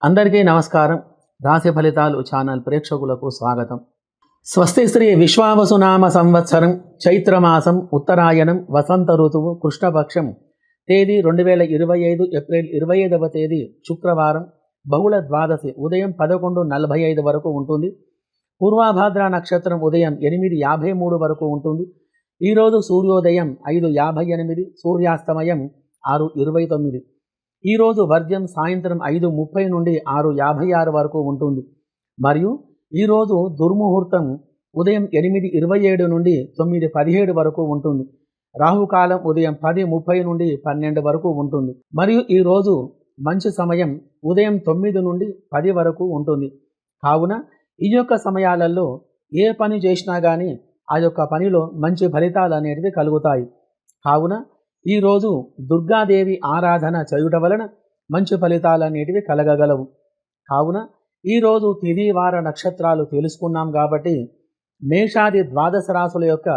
అందరికీ నమస్కారం. రాశి ఫలితాలు ఛానల్ ప్రేక్షకులకు స్వాగతం. స్వస్తి శ్రీ విశ్వావసునామ సంవత్సరం చైత్రమాసం ఉత్తరాయణం వసంత ఋతువు కృష్ణపక్షం తేదీ 2025 ఏప్రిల్ 25వ తేదీ శుక్రవారం బహుళ ద్వాదశి ఉదయం 11:45 వరకు ఉంటుంది. పూర్వాభాద్ర నక్షత్రం ఉదయం 8:53 వరకు ఉంటుంది. ఈరోజు సూర్యోదయం 5:58, సూర్యాస్తమయం 6:29. ఈరోజు వర్జ్యం సాయంత్రం 5:30 నుండి 6:56 వరకు ఉంటుంది. మరియు ఈరోజు దుర్ముహూర్తం ఉదయం 8:27 నుండి 9:17 వరకు ఉంటుంది. రాహుకాలం ఉదయం 10:30 నుండి 12 వరకు ఉంటుంది. మరియు ఈరోజు మంచి సమయం ఉదయం 9 నుండి 10 వరకు ఉంటుంది. కావున ఈ యొక్క సమయాలలో ఏ పని చేసినా కానీ ఆ యొక్క పనిలో మంచి ఫలితాలు అనేటివి కలుగుతాయి. కావున ఈరోజు దుర్గాదేవి ఆరాధన చేయుట వలన మంచి ఫలితాలు అనేటివి కలగగలవు. కావున ఈరోజు తిథి వార నక్షత్రాలు తెలుసుకున్నాం కాబట్టి మేషాది ద్వాదశ రాశుల యొక్క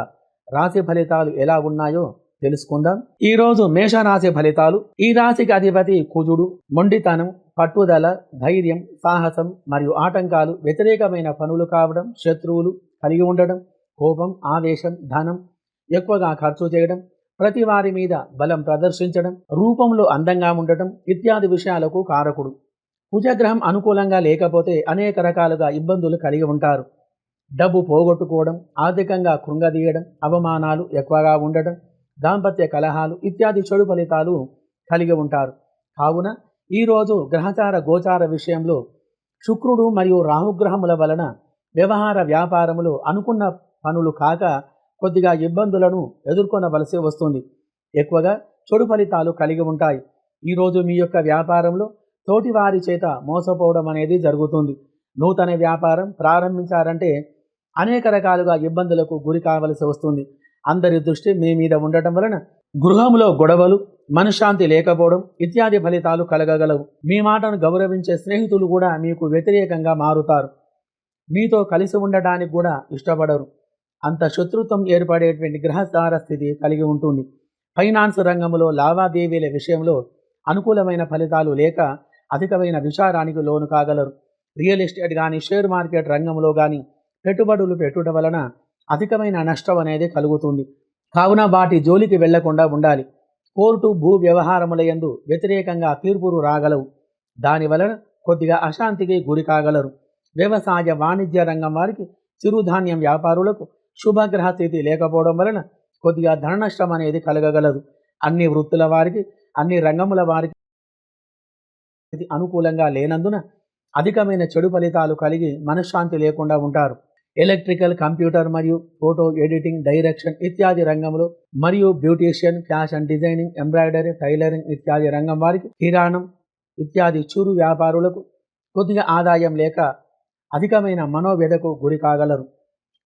రాశి ఫలితాలు ఎలా ఉన్నాయో తెలుసుకుందాం. ఈరోజు మేషరాశి ఫలితాలు. ఈ రాశికి అధిపతి కుజుడు. మొండితనం, పట్టుదల, ధైర్యం, సాహసం మరియు ఆటంకాలు, వ్యతిరేకమైన పనులు కావడం, శత్రువులు కలిగి ఉండడం, కోపం, ఆవేశం, ధనం ఎక్కువగా ఖర్చు చేయడం, ప్రతి వారి మీద బలం ప్రదర్శించడం, రూపంలో అందంగా ఉండటం ఇత్యాది విషయాలకు కారకుడు. కుజగ్రహం అనుకూలంగా లేకపోతే అనేక రకాలుగా ఇబ్బందులు కలిగి ఉంటారు. డబ్బు పోగొట్టుకోవడం, ఆర్థికంగా కృంగదీయడం, అవమానాలు ఎక్కువగా ఉండటం, దాంపత్య కలహాలు ఇత్యాది చెడు ఫలితాలు కలిగి ఉంటారు. కావున ఈరోజు గ్రహచార గోచార విషయంలో శుక్రుడు మరియు రాహుగ్రహముల వలన వ్యవహార వ్యాపారములు అనుకున్న పనులు కాక కొద్దిగా ఇబ్బందులను ఎదుర్కొనవలసి వస్తుంది. ఎక్కువగా చెడు ఫలితాలు కలిగి ఉంటాయి. ఈరోజు మీ యొక్క వ్యాపారంలో తోటి వారి చేత మోసపోవడం అనేది జరుగుతుంది. నూతన వ్యాపారం ప్రారంభించారంటే అనేక రకాలుగా ఇబ్బందులకు గురి కావలసి వస్తుంది. అందరి దృష్టి మీ మీద ఉండటం వలన గృహంలో గొడవలు, మనశ్శాంతి లేకపోవడం ఇత్యాది ఫలితాలు కలగగలవు. మీ మాటను గౌరవించే స్నేహితులు కూడా మీకు వ్యతిరేకంగా మారుతారు. మీతో కలిసి ఉండటానికి కూడా ఇష్టపడరు. అంత శత్రుత్వం ఏర్పడేటువంటి గ్రహచార స్థితి కలిగి ఉంటుంది. ఫైనాన్స్ రంగంలో లావాదేవీల విషయంలో అనుకూలమైన ఫలితాలు లేక అధికమైన విచారానికి లోను కాగలరు. రియల్ ఎస్టేట్ కానీ షేర్ మార్కెట్ రంగంలో కానీ పెట్టుబడులు పెట్టుట వలన అధికమైన నష్టం అనేది కలుగుతుంది. కావున వాటి జోలికి వెళ్లకుండా ఉండాలి. కోర్టు భూ వ్యవహారముల యందు వ్యతిరేకంగా తీర్పులు రాగలవు. దానివలన కొద్దిగా అశాంతికి గురి కాగలరు. వ్యవసాయ వాణిజ్య రంగం వారికి, చిరుధాన్యం వ్యాపారులకు శుభగ్రహ స్థితి లేకపోవడం వలన కొద్దిగా ధన నష్టం అనేది కలగగలదు. అన్ని వృత్తుల వారికి, అన్ని రంగముల వారికి అనుకూలంగా లేనందున అధికమైన చెడు ఫలితాలు కలిగి మనశ్శాంతి లేకుండా ఉంటారు. ఎలక్ట్రికల్, కంప్యూటర్ మరియు ఫోటో ఎడిటింగ్, డైరెక్షన్ ఇత్యాది రంగంలో మరియు beautician, fashion designing, embroidery, tailoring ఇత్యాది రంగం వారికి, కిరాణం ఇత్యాది చిరు వ్యాపారులకు కొద్దిగా ఆదాయం లేక అధికమైన మనోవ్యధకు గురి కాగలరు.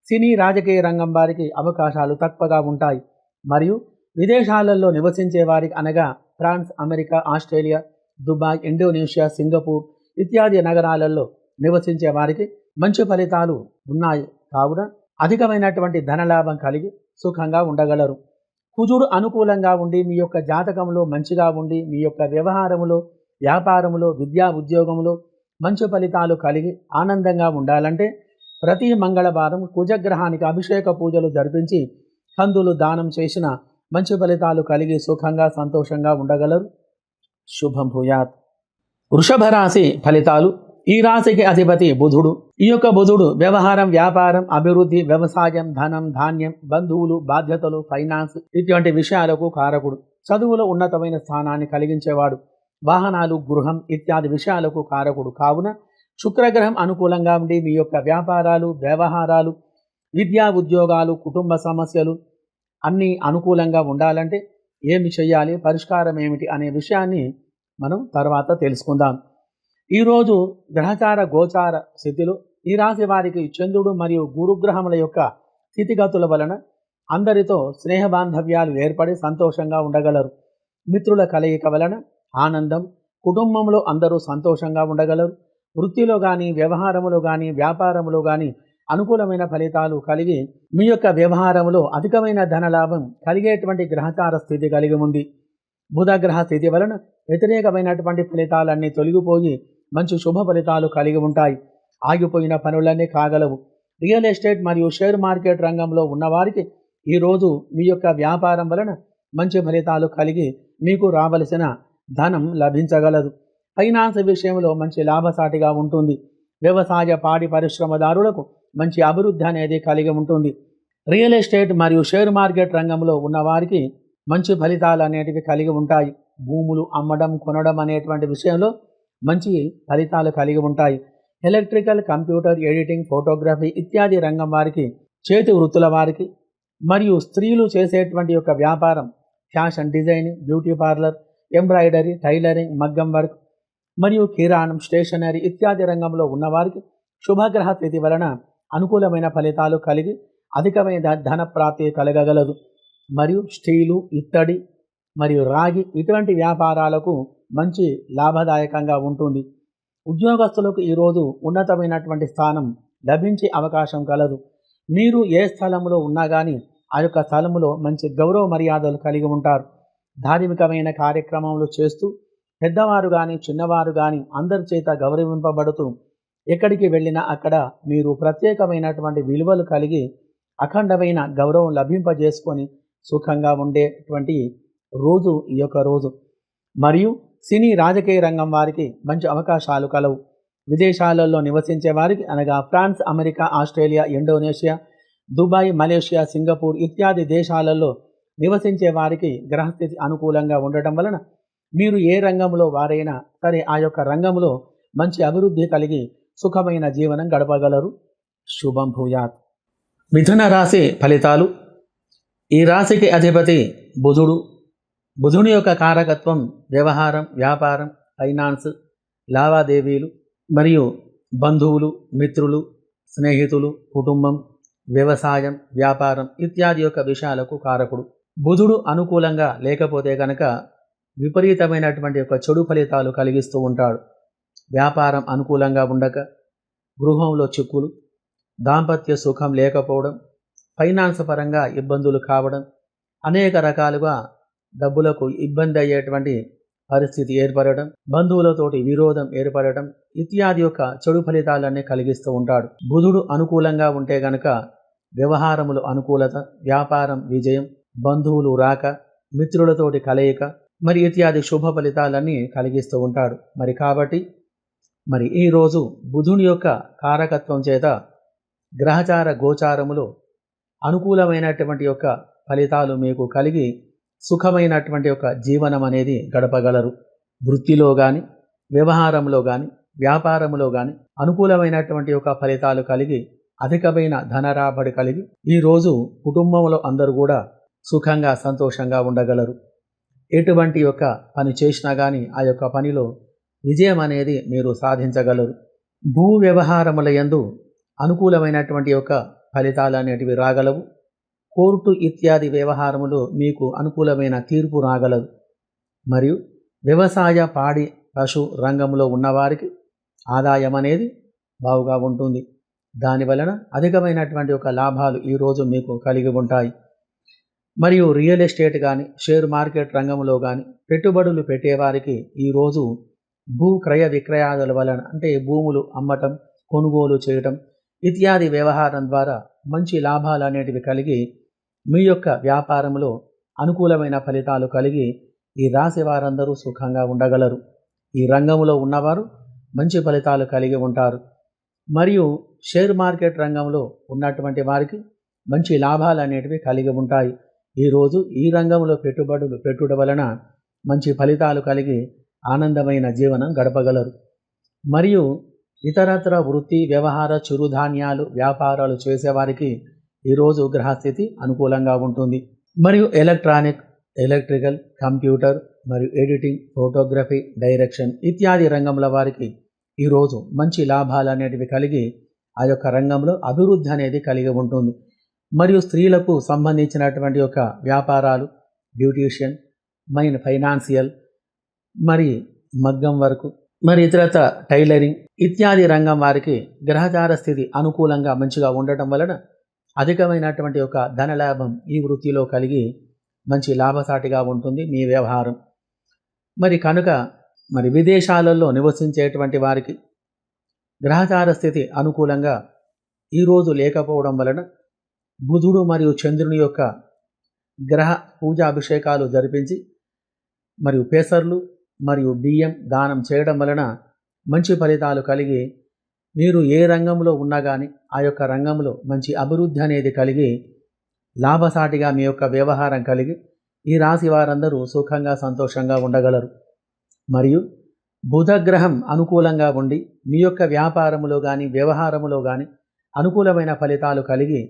సినీ రాజకీయ రంగం వారికి అవకాశాలు తక్కువగా ఉంటాయి. మరియు విదేశాలలో నివసించే వారికి అనగా France, America, Australia, Dubai, Indonesia, Singapore ఇత్యాది నగరాలలో నివసించే వారికి మంచి ఫలితాలు ఉన్నాయి. కావున అధికమైనటువంటి ధనలాభం కలిగి సుఖంగా ఉండగలరు. కుజుడు అనుకూలంగా ఉండి మీ యొక్క జాతకంలో మంచిగా ఉండి మీ యొక్క వ్యవహారములో, వ్యాపారములో, విద్యా ఉద్యోగంలో మంచి ఫలితాలు కలిగి ఆనందంగా ఉండాలంటే ప్రతి మంగళవారం కుజగ్రహానికి అభిషేక పూజలు జరిపించి కందులు దానం చేసిన మంచి ఫలితాలు కలిగి సుఖంగా సంతోషంగా ఉండగలరు. శుభం భూయాత్. వృషభ రాశి ఫలితాలు. ఈ రాశికి అధిపతి బుధుడు. ఈ యొక్క బుధుడు వ్యవహారం, వ్యాపారం, అభివృద్ధి, వ్యవసాయం, ధనం, ధాన్యం, బంధువులు, బాధ్యతలు, ఫైనాన్స్ ఇటువంటి విషయాలకు కారకుడు. చదువులో ఉన్నతమైన స్థానాన్ని కలిగించేవాడు. వాహనాలు, గృహం ఇత్యాది విషయాలకు కారకుడు. కావున శుక్రగ్రహం అనుకూలంగా ఉండి మీ యొక్క వ్యాపారాలు, వ్యవహారాలు, విద్యా ఉద్యోగాలు, కుటుంబ సమస్యలు అన్నీ అనుకూలంగా ఉండాలంటే ఏమి చేయాలి, పరిష్కారం ఏమిటి అనే విషయాన్ని మనం తర్వాత తెలుసుకుందాం. ఈరోజు గ్రహచార గోచార స్థితిలో ఈ రాశి వారికి చంద్రుడు మరియు గురుగ్రహముల యొక్క స్థితిగతుల వలన అందరితో స్నేహ బాంధవ్యాలు ఏర్పడి సంతోషంగా ఉండగలరు. మిత్రుల కలయిక వలన ఆనందం, కుటుంబంలో అందరూ సంతోషంగా ఉండగలరు. వృత్తిలో కానీ, వ్యవహారములో కానీ, వ్యాపారములో కానీ అనుకూలమైన ఫలితాలు కలిగి మీ యొక్క వ్యవహారములో అధికమైన ధనలాభం కలిగేటువంటి గ్రహచార స్థితి కలిగి ఉంది. బుధగ్రహ స్థితి వలన వ్యతిరేకమైనటువంటి ఫలితాలన్నీ తొలగిపోయి మంచి శుభ ఫలితాలు కలిగి ఉంటాయి. ఆగిపోయిన పనులన్నీ కాగలవు. రియల్ ఎస్టేట్ మరియు షేర్ మార్కెట్ రంగంలో ఉన్నవారికి ఈరోజు మీ యొక్క వ్యాపారం వలన మంచి ఫలితాలు కలిగి మీకు రావలసిన ధనం లభించగలదు. ఫైనాన్స్ విషయంలో మంచి లాభసాటిగా ఉంటుంది. వ్యవసాయ పాడి పరిశ్రమదారులకు మంచి అభివృద్ధి అనేది కలిగి ఉంటుంది. రియల్ ఎస్టేట్ మరియు షేర్ మార్కెట్ రంగంలో ఉన్నవారికి మంచి ఫలితాలు అనేటివి కలిగి ఉంటాయి. భూములు అమ్మడం కొనడం అనేటువంటి విషయంలో మంచి ఫలితాలు కలిగి ఉంటాయి. ఎలక్ట్రికల్, కంప్యూటర్, ఎడిటింగ్, ఫోటోగ్రఫీ ఇత్యాది రంగం వారికి, చేతి వృత్తుల వారికి మరియు స్త్రీలు చేసేటువంటి యొక్క వ్యాపారం, fashion designing, beauty parlour, embroidery, tailoring, మగ్గం వర్క్ మరియు కిరాణం, స్టేషనరీ ఇత్యాది రంగంలో ఉన్నవారికి శుభగ్రహ స్థితి వలన అనుకూలమైన ఫలితాలు కలిగి అధికమైన ధన ప్రాప్తి కలగగలదు. మరియు స్టీలు, ఇత్తడి మరియు రాగి ఇటువంటి వ్యాపారాలకు మంచి లాభదాయకంగా ఉంటుంది. ఉద్యోగస్తులకు ఈరోజు ఉన్నతమైనటువంటి స్థానం లభించే అవకాశం కలదు. మీరు ఏ స్థలంలో ఉన్నా కానీ ఆ యొక్క స్థలంలో మంచి గౌరవ మర్యాదలు కలిగి ఉంటారు. ధార్మికమైన కార్యక్రమాలు చేస్తూ పెద్దవారు కానీ చిన్నవారు కానీ అందరి చేత గౌరవింపబడుతూ ఎక్కడికి వెళ్ళినా అక్కడ మీరు ప్రత్యేకమైనటువంటి విలువలు కలిగి అఖండమైన గౌరవం లభింపజేసుకొని సుఖంగా ఉండేటువంటి రోజు ఈ యొక్క రోజు. మరియు సినీ రాజకీయ రంగం వారికి మంచి అవకాశాలు కలవు. విదేశాలలో నివసించే వారికి అనగా France, America, Australia, Indonesia, Dubai, Malaysia, Singapore ఇత్యాది దేశాలలో నివసించే వారికి గ్రహస్థితి అనుకూలంగా ఉండటం వలన మీరు ఏ రంగంలో వారైనా సరే ఆ యొక్క రంగంలో మంచి అభివృద్ధి కలిగి సుఖమైన జీవనం గడపగలరు. శుభం భూయాత్. మిథున రాశి ఫలితాలు. ఈ రాశికి అధిపతి బుధుడు. బుధుని యొక్క కారకత్వం వ్యవహారం, వ్యాపారం, ఫైనాన్స్, లావాదేవీలు మరియు బంధువులు, మిత్రులు, స్నేహితులు, కుటుంబం, వ్యవసాయం, వ్యాపారం ఇత్యాది యొక్క విషయాలకు కారకుడు. బుధుడు అనుకూలంగా లేకపోతే కనుక విపరీతమైనటువంటి యొక్క చెడు ఫలితాలు కలిగిస్తూ ఉంటాడు. వ్యాపారం అనుకూలంగా ఉండక గృహంలో చిక్కులు, దాంపత్య సుఖం లేకపోవడం, ఫైనాన్స్ పరంగా ఇబ్బందులు కావడం, అనేక రకాలుగా డబ్బులకు ఇబ్బంది అయ్యేటువంటి పరిస్థితి ఏర్పడడం, బంధువులతోటి విరోధం ఏర్పడడం ఇత్యాది యొక్క చెడు ఫలితాలన్నీ కలిగిస్తూ ఉంటాడు. బుధుడు అనుకూలంగా ఉంటే గనక వ్యవహారములు అనుకూలత, వ్యాపారం విజయం, బంధువులు రాక, మిత్రులతోటి కలయిక మరి ఇత్యాది శుభ ఫలితాలన్నీ కలిగిస్తూ ఉంటాడు. కాబట్టి ఈరోజు బుధుని యొక్క కారకత్వం చేత గ్రహచార గోచారములు అనుకూలమైనటువంటి యొక్క ఫలితాలు మీకు కలిగి సుఖమైనటువంటి యొక్క జీవనం అనేది గడపగలరు. వృత్తిలో కానీ, వ్యవహారంలో కానీ, వ్యాపారంలో కానీ అనుకూలమైనటువంటి యొక్క ఫలితాలు కలిగి అధికమైన ధనరాబడి కలిగి ఈరోజు కుటుంబంలో అందరూ కూడా సుఖంగా సంతోషంగా ఉండగలరు. ఎటువంటి యొక్క పని చేసినా కానీ ఆ యొక్క పనిలో విజయం అనేది మీరు సాధించగలరు. భూ వ్యవహారముల యందు అనుకూలమైనటువంటి యొక్క ఫలితాలు అనేటివి రాగలవు. కోర్టు ఇత్యాది వ్యవహారములు మీకు అనుకూలమైన తీర్పు రాగలదు. మరియు వ్యవసాయ, పాడి, పశు రంగంలో ఉన్నవారికి ఆదాయం అనేది బాగుగా ఉంటుంది. దానివలన అధికమైనటువంటి ఒక లాభాలు ఈరోజు మీకు కలిగి ఉంటాయి. మరియు రియల్ ఎస్టేట్ కానీ, షేర్ మార్కెట్ రంగంలో కానీ పెట్టుబడులు పెట్టేవారికి ఈరోజు భూ క్రయ విక్రయాదుల వలన అంటే భూములు అమ్మటం, కొనుగోలు చేయటం ఇత్యాది వ్యవహారం ద్వారా మంచి లాభాలు అనేటివి కలిగి మీ యొక్క వ్యాపారంలో అనుకూలమైన ఫలితాలు కలిగి ఈ రాశి వారందరూ సుఖంగా ఉండగలరు. ఈ రంగంలో ఉన్నవారు మంచి ఫలితాలు కలిగి ఉంటారు. మరియు షేర్ మార్కెట్ రంగంలో ఉన్నటువంటి వారికి మంచి లాభాలు అనేటివి కలిగి ఉంటాయి. ఈరోజు ఈ రంగంలో పెట్టుబడులు పెట్టుట వలన మంచి ఫలితాలు కలిగి ఆనందమైన జీవనం గడపగలరు. మరియు ఇతరత్ర వృత్తి, వ్యవహార, చిరుధాన్యాలు వ్యాపారాలు చేసేవారికి ఈరోజు గ్రహస్థితి అనుకూలంగా ఉంటుంది. మరియు ఎలక్ట్రానిక్, ఎలక్ట్రికల్, కంప్యూటర్ మరియు ఎడిటింగ్, ఫోటోగ్రఫీ, డైరెక్షన్ ఇత్యాది రంగంలో వారికి ఈరోజు మంచి లాభాలు అనేటివి కలిగి ఆ యొక్క రంగంలో అభివృద్ధి అనేది కలిగి ఉంటుంది. మరియు స్త్రీలకు సంబంధించినటువంటి యొక్క వ్యాపారాలు, బ్యూటీషియన్, ఫైనాన్షియల్, మరి మగ్గం వరకు, మరి ఇతరత టైలరింగ్ ఇత్యాది రంగం వారికి గ్రహచార స్థితి అనుకూలంగా మంచిగా ఉండటం వలన అధికమైనటువంటి యొక్క ధనలాభం ఈ వృత్తిలో కలిగి మంచి లాభసాటిగా ఉంటుంది మీ వ్యవహారం. మరి కనుక మరి విదేశాలలో నివసించేటువంటి వారికి గ్రహచార స్థితి అనుకూలంగా ఈరోజు లేకపోవడం వలన బుధుడు మరియు చంద్రుని యొక్క గ్రహ పూజా అభిషేకాలు జరిపించి మరియు పేసర్లు మరియు బియ్యం దానం చేయడం వలన మంచి ఫలితాలు కలిగి మీరు ఏ రంగంలో ఉన్నా కానీ ఆ యొక్క రంగంలో మంచి అభివృద్ధి అనేది కలిగి లాభసాటిగా మీ యొక్క వ్యవహారం కలిగి ఈ రాశి వారందరూ సుఖంగా సంతోషంగా ఉండగలరు. మరియు బుధగ్రహం అనుకూలంగా ఉండి మీ యొక్క వ్యాపారములో కానీ వ్యవహారములో కానీ అనుకూలమైన ఫలితాలు కలిగి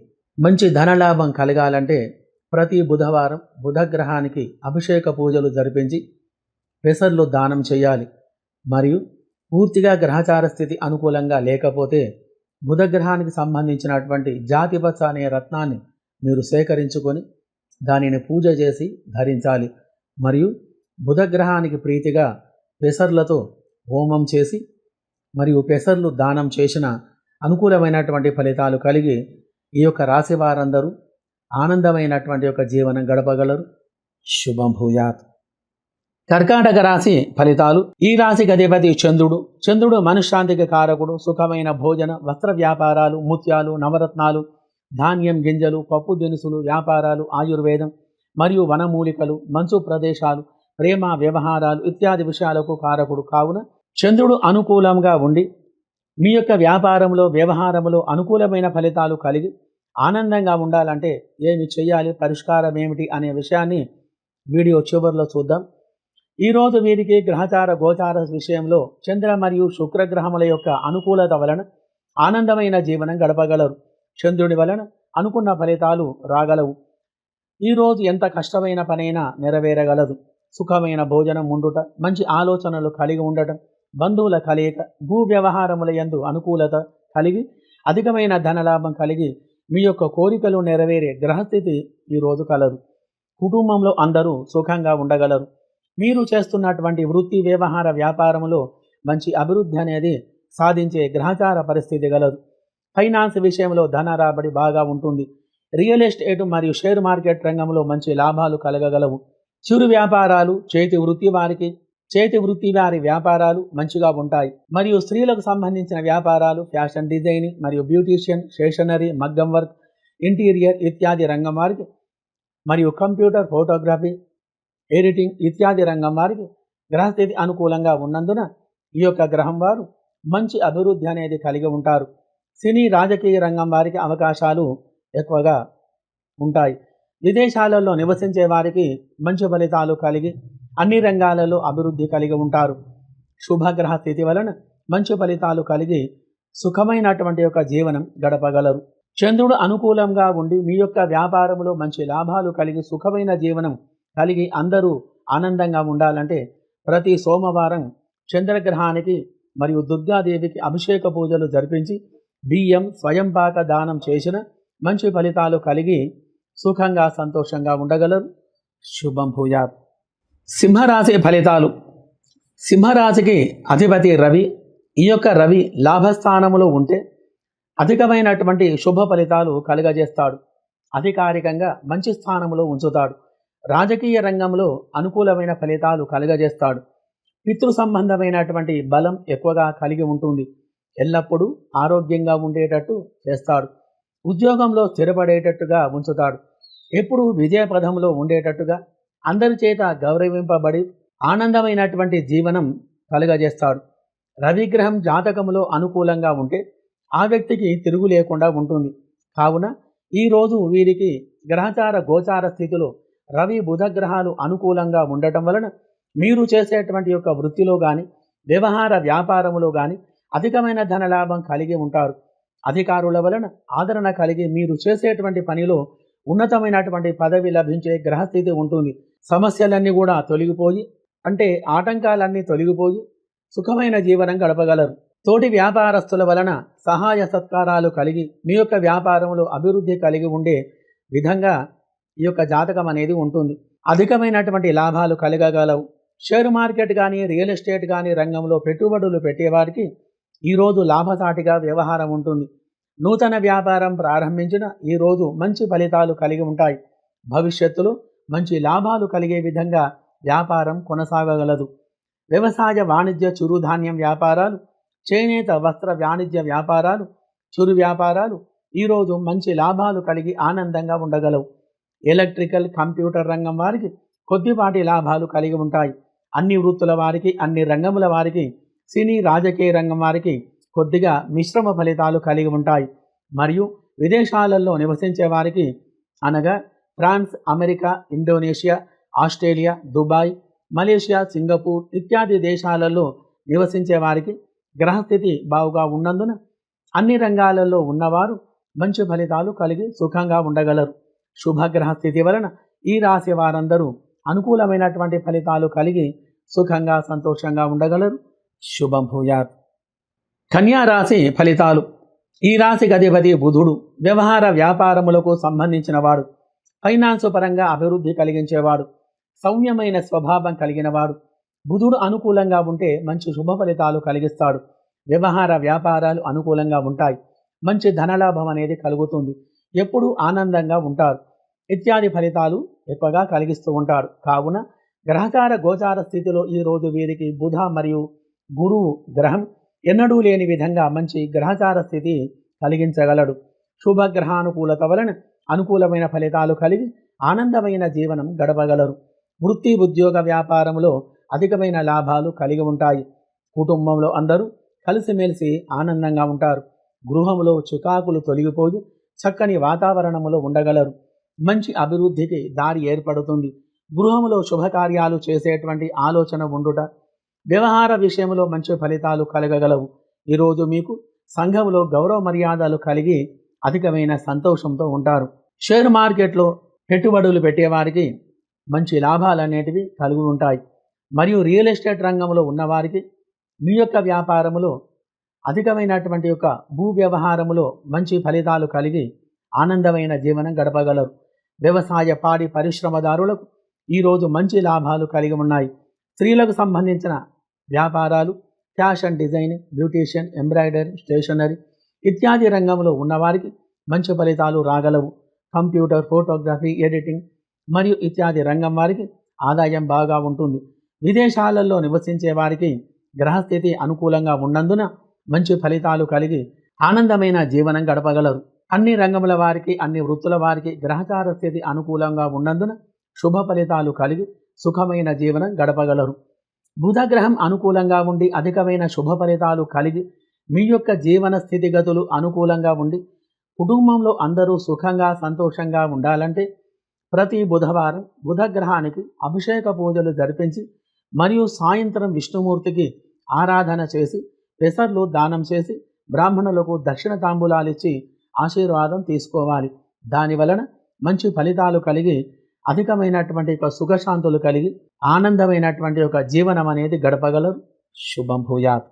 మంచి ధనలాభం కలగాలంటే ప్రతి బుధవారం బుధగ్రహానికి అభిషేక పూజలు జరిపించి పెసర్లు దానం చేయాలి. మరియు పూర్తిగా గ్రహచార స్థితి అనుకూలంగా లేకపోతే బుధగ్రహానికి సంబంధించినటువంటి జాతిపచ్చ అనే రత్నాన్ని మీరు సేకరించుకొని దానిని పూజ చేసి ధరించాలి. మరియు బుధగ్రహానికి ప్రీతిగా పెసర్లతో హోమం చేసి మరియు పెసర్లు దానం చేసిన అనుకూలమైనటువంటి ఫలితాలు కలిగి ఈ యొక్క రాశి వారందరూ ఆనందమైనటువంటి యొక్క జీవనం గడపగలరు. శుభం భూయాత్. కర్కాటక రాశి ఫలితాలు. ఈ రాశికి అధిపతి చంద్రుడు. చంద్రుడు మనశ్శాంతికి కారకుడు. సుఖమైన భోజన వస్త్ర వ్యాపారాలు, ముత్యాలు, నవరత్నాలు, ధాన్యం గింజలు, పప్పు దినుసులు వ్యాపారాలు, ఆయుర్వేదం మరియు వనమూలికలు, మంచు ప్రదేశాలు, ప్రేమ వ్యవహారాలు ఇత్యాది విషయాలకు కారకుడు. కావున చంద్రుడు అనుకూలంగా ఉండి మీ యొక్క వ్యాపారంలో వ్యవహారంలో అనుకూలమైన ఫలితాలు కలిగి ఆనందంగా ఉండాలంటే ఏమి చేయాలి, పరిష్కారం ఏమిటి అనే విషయాన్ని వీడియో చివరిలో చూద్దాం. ఈరోజు వీరికి గ్రహచార గోచార విషయంలో చంద్ర మరియు శుక్రగ్రహముల యొక్క అనుకూలత వలన ఆనందమైన జీవనం గడపగలరు. చంద్రుడి వలన అనుకున్న ఫలితాలు రాగలవు. ఈరోజు ఎంత కష్టమైన పనైనా నెరవేరగలదు. సుఖమైన భోజనం ఉండుట, మంచి ఆలోచనలు కలిగి ఉండటం, బంధువుల కలయిక, భూ వ్యవహారముల యందు అనుకూలత కలిగి అధికమైన ధనలాభం కలిగి మీ యొక్క కోరికలు నెరవేరే గ్రహస్థితి ఈరోజు కలదు. కుటుంబంలో అందరూ సుఖంగా ఉండగలరు. మీరు చేస్తున్నటువంటి వృత్తి వ్యవహార వ్యాపారంలో మంచి అభివృద్ధి అనేది సాధించే గ్రహచార పరిస్థితి గలదు. ఫైనాన్స్ విషయంలో ధన రాబడి బాగా ఉంటుంది. రియల్ ఎస్టేట్ మరియు షేర్ మార్కెట్ రంగంలో మంచి లాభాలు కలగగలవు. చిరు వ్యాపారాలు, చేతి వృత్తి వారి వ్యాపారాలు మంచిగా ఉంటాయి. మరియు స్త్రీలకు సంబంధించిన వ్యాపారాలు, ఫ్యాషన్ డిజైనింగ్ మరియు బ్యూటీషియన్, స్టేషనరీ, మగ్గం వర్క్, ఇంటీరియర్ ఇత్యాది రంగం వారికి మరియు కంప్యూటర్, ఫోటోగ్రఫీ, ఎడిటింగ్ ఇత్యాది రంగం వారికి గ్రహస్థితి అనుకూలంగా ఉన్నందున ఈ యొక్క గ్రహం వారు మంచి అభివృద్ధి అనేది కలిగి ఉంటారు. సినీ రాజకీయ రంగం వారికి అవకాశాలు ఎక్కువగా ఉంటాయి. విదేశాలలో నివసించే వారికి మంచి ఫలితాలు కలిగి అన్ని రంగాలలో అభివృద్ధి కలిగి ఉంటారు. శుభగ్రహ స్థితి వలన మంచి ఫలితాలు కలిగి సుఖమైనటువంటి యొక్క జీవనం గడపగలరు. చంద్రుడు అనుకూలంగా ఉండి మీ యొక్క వ్యాపారంలో మంచి లాభాలు కలిగి సుఖమైన జీవనం కలిగి అందరూ ఆనందంగా ఉండాలంటే ప్రతి సోమవారం చంద్రగ్రహానికి మరియు దుర్గాదేవికి అభిషేక పూజలు జరిపించి బియ్యం స్వయంపాక దానం చేసిన మంచి ఫలితాలు కలిగి సుఖంగా సంతోషంగా ఉండగలరు. శుభం భూయాత్. సింహరాశి ఫలితాలు. సింహరాశికి అధిపతి రవి. ఈ యొక్క రవి లాభస్థానములో ఉంటే అధికమైనటువంటి శుభ ఫలితాలు కలుగజేస్తాడు. అధికారికంగా మంచి స్థానంలో ఉంచుతాడు. రాజకీయ రంగంలో అనుకూలమైన ఫలితాలు కలుగజేస్తాడు. పితృ సంబంధమైనటువంటి బలం ఎక్కువగా కలిగి ఉంటుంది. ఎల్లప్పుడూ ఆరోగ్యంగా ఉండేటట్టు చేస్తాడు. ఉద్యోగంలో స్థిరపడేటట్టుగా ఉంచుతాడు. ఎప్పుడూ విజయపథంలో ఉండేటట్టుగా అందరి చేత గౌరవింపబడి ఆనందమైనటువంటి జీవనం కలుగజేస్తాడు. రవిగ్రహం జాతకములో అనుకూలంగా ఉంటే ఆ వ్యక్తికి తిరుగు లేకుండా ఉంటుంది. కావున ఈరోజు వీరికి గ్రహచార గోచార స్థితిలో రవి బుధగ్రహాలు అనుకూలంగా ఉండటం వలన మీరు చేసేటువంటి యొక్క వృత్తిలో కానీ వ్యవహార వ్యాపారములో కానీ అధికమైన ధనలాభం కలిగి ఉంటారు. అధికారుల వలన ఆదరణ కలిగి మీరు చేసేటువంటి పనిలో ఉన్నతమైనటువంటి పదవి లభించే గ్రహస్థితి ఉంటుంది. సమస్యలన్నీ కూడా తొలగిపోయి ఆటంకాలన్నీ తొలగిపోయి సుఖమైన జీవనం గడపగలరు. తోటి వ్యాపారస్తుల వలన సహాయ సత్కారాలు కలిగి మీ యొక్క వ్యాపారంలో అభివృద్ధి కలిగి ఉండే విధంగా ఈ యొక్క జాతకం అనేది ఉంటుంది. అధికమైనటువంటి లాభాలు కలగగలవు. షేర్ మార్కెట్ కానీ రియల్ ఎస్టేట్ కానీ రంగంలో పెట్టుబడులు పెట్టేవారికి ఈరోజు లాభసాటిగా వ్యవహారం ఉంటుంది. నూతన వ్యాపారం ప్రారంభించిన ఈరోజు మంచి ఫలితాలు కలిగి ఉంటాయి. భవిష్యత్తులో మంచి లాభాలు కలిగే విధంగా వ్యాపారం కొనసాగగలదు. వ్యవసాయ వాణిజ్య చిరుధాన్యం వ్యాపారాలు, చేనేత వస్త్ర వాణిజ్య వ్యాపారాలు, చిరు వ్యాపారాలు ఈరోజు మంచి లాభాలు కలిగి ఆనందంగా ఉండగలవు. ఎలక్ట్రికల్, కంప్యూటర్ రంగం వారికి కొద్దిపాటి లాభాలు కలిగి ఉంటాయి. అన్ని వృత్తుల వారికి, అన్ని రంగముల వారికి, సినీ రాజకీయ రంగం వారికి కొద్దిగా మిశ్రమ ఫలితాలు కలిగి ఉంటాయి. మరియు విదేశాలలో నివసించే వారికి అనగా France, America, Indonesia, Australia, Dubai, Malaysia, Singapore ఇత్యాది దేశాలలో నివసించే వారికి గ్రహస్థితి బాగుగా ఉన్నందున అన్ని రంగాలలో ఉన్నవారు మంచి ఫలితాలు కలిగి సుఖంగా ఉండగలరు. శుభగ్రహ స్థితి వలన ఈ రాశి వారందరూ అనుకూలమైనటువంటి ఫలితాలు కలిగి సుఖంగా సంతోషంగా ఉండగలరు. శుభం భూయాత్. కన్యా రాశి ఫలితాలు. ఈ రాశికి అధిపతి బుధుడు. వ్యవహార వ్యాపారములకు సంబంధించిన వాడు. ఫైనాన్స్ పరంగా అభివృద్ధి కలిగించేవాడు. సౌమ్యమైన స్వభావం కలిగినవాడు. బుధుడు అనుకూలంగా ఉంటే మంచి శుభ ఫలితాలు కలిగిస్తాడు. వ్యవహార వ్యాపారాలు అనుకూలంగా ఉంటాయి. మంచి ధనలాభం అనేది కలుగుతుంది. ఎప్పుడూ ఆనందంగా ఉంటారు ఇత్యాది ఫలితాలు ఎక్కువగా కలిగిస్తూ ఉంటాడు. కావున గ్రహచార గోచార స్థితిలో ఈరోజు వీరికి బుధ మరియు గురువు గ్రహం ఎన్నడూ లేని విధంగా మంచి గ్రహచార స్థితి కలిగించగలడు. శుభగ్రహానుకూలత వలన అనుకూలమైన ఫలితాలు కలిగి ఆనందమైన జీవనం గడపగలరు. వృత్తి, ఉద్యోగ, వ్యాపారంలో అధికమైన లాభాలు కలిగి ఉంటాయి. కుటుంబంలో అందరూ కలిసిమెలిసి ఆనందంగా ఉంటారు. గృహంలో చికాకులు తొలగిపోయి చక్కని వాతావరణంలో ఉండగలరు. మంచి అభివృద్ధికి దారి ఏర్పడుతుంది. గృహంలో శుభకార్యాలు చేసేటువంటి ఆలోచన ఉండుట. వ్యవహార విషయంలో మంచి ఫలితాలు కలగగలవు. ఈరోజు మీకు సంఘంలో గౌరవ మర్యాదలు కలిగి అధికమైన సంతోషంతో ఉంటారు. షేర్ మార్కెట్లో పెట్టుబడులు పెట్టేవారికి మంచి లాభాలు అనేటివి కలిగి ఉంటాయి. మరియు రియల్ ఎస్టేట్ రంగంలో ఉన్నవారికి మీ యొక్క వ్యాపారములో అధికమైనటువంటి యొక్క భూ వ్యవహారములో మంచి ఫలితాలు కలిగి ఆనందమైన జీవనం గడపగలరు. వ్యవసాయ, పాడి పరిశ్రమదారులకు ఈరోజు మంచి లాభాలు కలిగి ఉన్నాయి. స్త్రీలకు సంబంధించిన వ్యాపారాలు, fashion designing, beautician, embroidery, stationery ఇత్యాది రంగంలో ఉన్నవారికి మంచి ఫలితాలు రాగలవు. కంప్యూటర్, ఫోటోగ్రఫీ, ఎడిటింగ్ మరియు ఇత్యాది రంగం వారికి ఆదాయం బాగా ఉంటుంది. విదేశాలలో నివసించే వారికి గ్రహస్థితి అనుకూలంగా ఉన్నందున మంచి ఫలితాలు కలిగి ఆనందమైన జీవనం గడపగలరు. అన్ని రంగముల వారికి, అన్ని వృత్తుల వారికి గ్రహచార స్థితి అనుకూలంగా ఉన్నందున శుభ ఫలితాలు కలిగి సుఖమైన జీవనం గడపగలరు. బుధగ్రహం అనుకూలంగా ఉండి అధికమైన శుభ ఫలితాలు కలిగి మీ యొక్క జీవన స్థితిగతులు అనుకూలంగా ఉండి కుటుంబంలో అందరూ సుఖంగా సంతోషంగా ఉండాలంటే ప్రతి బుధవారం బుధగ్రహానికి అభిషేక పూజలు జరిపించి మరియు సాయంత్రం విష్ణుమూర్తికి ఆరాధన చేసి పెసర్లు దానం చేసి బ్రాహ్మణులకు దక్షిణ తాంబూలాలిచ్చి ఆశీర్వాదం తీసుకోవాలి. దానివలన మంచి ఫలితాలు కలిగి అధికమైనటువంటి ఒక సుఖశాంతులు కలిగి ఆనందమైనటువంటి ఒక జీవనం అనేది గడపగలరు. శుభం భూయాత్.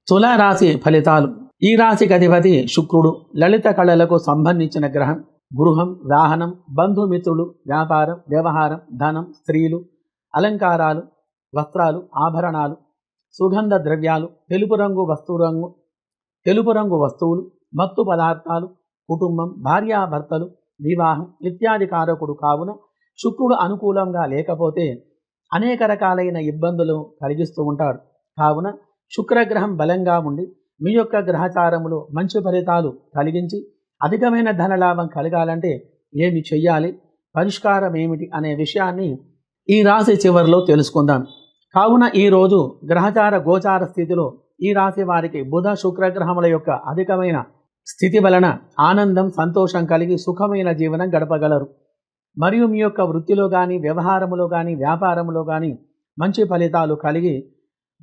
తులారాశి ఫలితాలు. ఈ రాశికి అధిపతి శుక్రుడు. లలిత కళలకు సంబంధించిన గ్రహం. గృహం, వాహనం, బంధుమిత్రులు, వ్యాపారం, వ్యవహారం, ధనం, స్త్రీలు, అలంకారాలు, వస్త్రాలు, ఆభరణాలు, సుగంధ ద్రవ్యాలు, తెలుపు రంగు వస్తువులు, మత్తు పదార్థాలు, కుటుంబం, భార్యాభర్తలు, వివాహం ఇత్యాది కారకుడు. కావున శుక్రుడు అనుకూలంగా లేకపోతే అనేక రకాలైన ఇబ్బందులు కలిగిస్తూ ఉంటాడు. కావున శుక్రగ్రహం బలంగా ఉండి మీ యొక్క గ్రహచారములో మంచి ఫలితాలు కలిగించి అధికమైన ధనలాభం కలగాలంటే ఏమి చెయ్యాలి, పరిష్కారం ఏమిటి అనే విషయాన్ని ఈ రాశి చివరిలో తెలుసుకుందాం. కావున ఈరోజు గ్రహచార గోచార స్థితిలో ఈ రాశి వారికి బుధ శుక్రగ్రహముల యొక్క అధికమైన స్థితి వలన ఆనందం, సంతోషం కలిగి సుఖమైన జీవనం గడపగలరు. మరియు మీ యొక్క వృత్తిలో కానీ, వ్యవహారములో కానీ, వ్యాపారములో కానీ మంచి ఫలితాలు కలిగి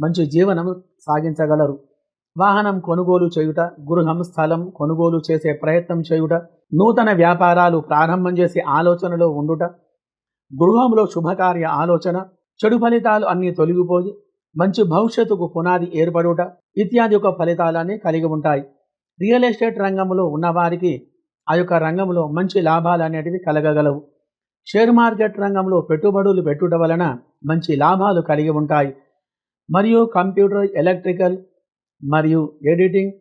మంచి జీవనం సాగించగలరు. వాహనం కొనుగోలు చేయుట, గృహం, స్థలం కొనుగోలు చేసే ప్రయత్నం చేయుట, నూతన వ్యాపారాలు ప్రారంభం చేసే ఆలోచనలో ఉండుట, గృహంలో శుభకార్య ఆలోచన, చెడు ఫలితాలు అన్నీ తొలగిపోయి మంచి భవిష్యత్తుకు పునాది ఏర్పడుట ఇత్యాది యొక్క ఫలితాలన్నీ కలిగి ఉంటాయి. రియల్ ఎస్టేట్ రంగంలో ఉన్నవారికి ఆ యొక్క రంగంలో మంచి లాభాలు అనేటివి కలగగలవు. షేర్ మార్కెట్ రంగంలో పెట్టుబడులు పెట్టుట వలన మంచి లాభాలు కలిగి ఉంటాయి. మరియు కంప్యూటర్, ఎలక్ట్రికల్ మరియు ఎడిటింగ్,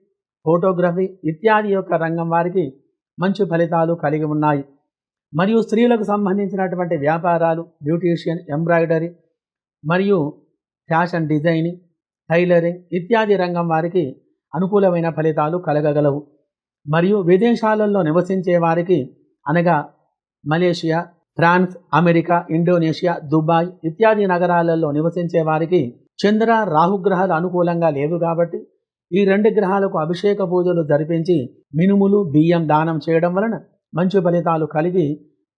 ఫోటోగ్రఫీ ఇత్యాది యొక్క రంగం వారికి మంచి ఫలితాలు కలిగి ఉన్నాయి. మరియు స్త్రీలకు సంబంధించినటువంటి వ్యాపారాలు, బ్యూటీషియన్, ఎంబ్రాయిడరీ మరియు ఫ్యాషన్ డిజైనింగ్, టైలరింగ్ ఇత్యాది రంగం వారికి అనుకూలమైన ఫలితాలు కలగగలవు. మరియు విదేశాలలో నివసించే వారికి అనగా Malaysia, France, America, Indonesia, Dubai ఇత్యాది నగరాలలో నివసించే వారికి చంద్ర రాహుగ్రహాలు అనుకూలంగా లేవు కాబట్టి ఈ 2 గ్రహాలకు అభిషేక పూజలు జరిపించి మినుములు బియ్యం దానం చేయడం వలన మంచి ఫలితాలు కలిగి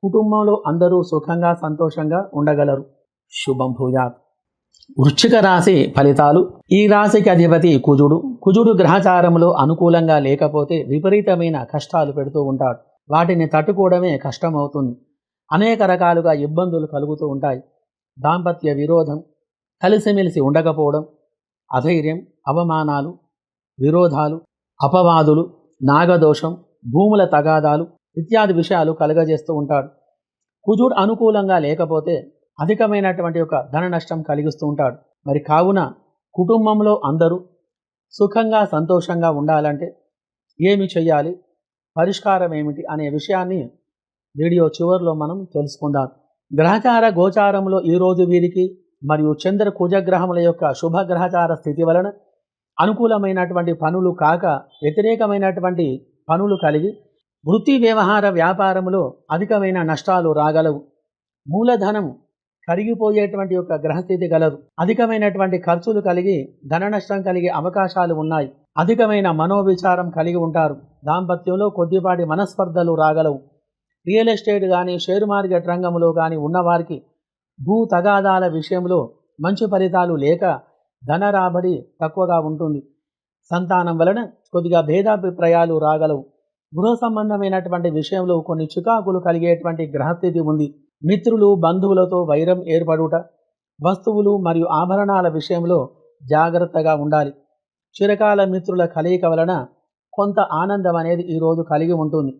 కుటుంబంలో అందరూ సుఖంగా సంతోషంగా ఉండగలరు. శుభం భూయాత్. వృశ్చిక రాశి ఫలితాలు. ఈ రాశికి అధిపతి కుజుడు. కుజుడు గ్రహచారంలో అనుకూలంగా లేకపోతే విపరీతమైన కష్టాలు పెడుతూ ఉంటాడు. వాటిని తట్టుకోవడమే కష్టమవుతుంది. అనేక రకాలుగా ఇబ్బందులు కలుగుతూ ఉంటాయి. దాంపత్య విరోధం, కలిసిమెలిసి ఉండకపోవడం, అధైర్యం, అవమానాలు, విరోధాలు, అపవాదులు, నాగదోషం, భూముల తగాదాలు ఇత్యాది విషయాలు కలుగజేస్తూ ఉంటాడు. కుజుడు అనుకూలంగా లేకపోతే అధికమైనటువంటి ఒక ధన నష్టం కలిగిస్తూ ఉంటాడు. మరి కావున కుటుంబంలో అందరూ సుఖంగా సంతోషంగా ఉండాలంటే ఏమి చేయాలి, పరిష్కారం ఏమిటి అనే విషయాన్ని వీడియో చివరిలో మనం తెలుసుకుందాం. గ్రహచార గోచారంలో ఈరోజు వీరికి మరియు చంద్ర కుజగ్రహముల యొక్క శుభగ్రహచార స్థితి వలన అనుకూలమైనటువంటి పనులు కాక వ్యతిరేకమైనటువంటి పనులు కలిగి వృత్తి వ్యవహార వ్యాపారములో అధికమైన నష్టాలు రాగలవు. మూలధనం కరిగిపోయేటువంటి యొక్క గ్రహస్థితి గలదు. అధికమైనటువంటి ఖర్చులు కలిగి ధన నష్టం కలిగే అవకాశాలు ఉన్నాయి. అధికమైన మనోవిచారం కలిగి ఉంటారు. దాంపత్యంలో కొద్దిపాటి మనస్పర్ధలు రాగలవు. రియల్ ఎస్టేట్ కానీ షేర్ మార్కెట్ రంగంలో కానీ ఉన్నవారికి భూ తగాదాల విషయంలో మంచి ఫలితాలు లేక ధన రాబడి తక్కువగా ఉంటుంది. సంతానం వలన కొద్దిగా భేదాభిప్రాయాలు రాగలవు. గృహ సంబంధమైనటువంటి విషయంలో కొన్ని చికాకులు కలిగేటువంటి గ్రహస్థితి ఉంది. మిత్రులు బంధువులతో వైరం ఏర్పడుట, వస్తువులు మరియు ఆభరణాల విషయంలో జాగ్రత్తగా ఉండాలి. చిరకాల మిత్రుల కలయిక వలన కొంత ఆనందం అనేది ఈరోజు కలిగి ఉంటుంది.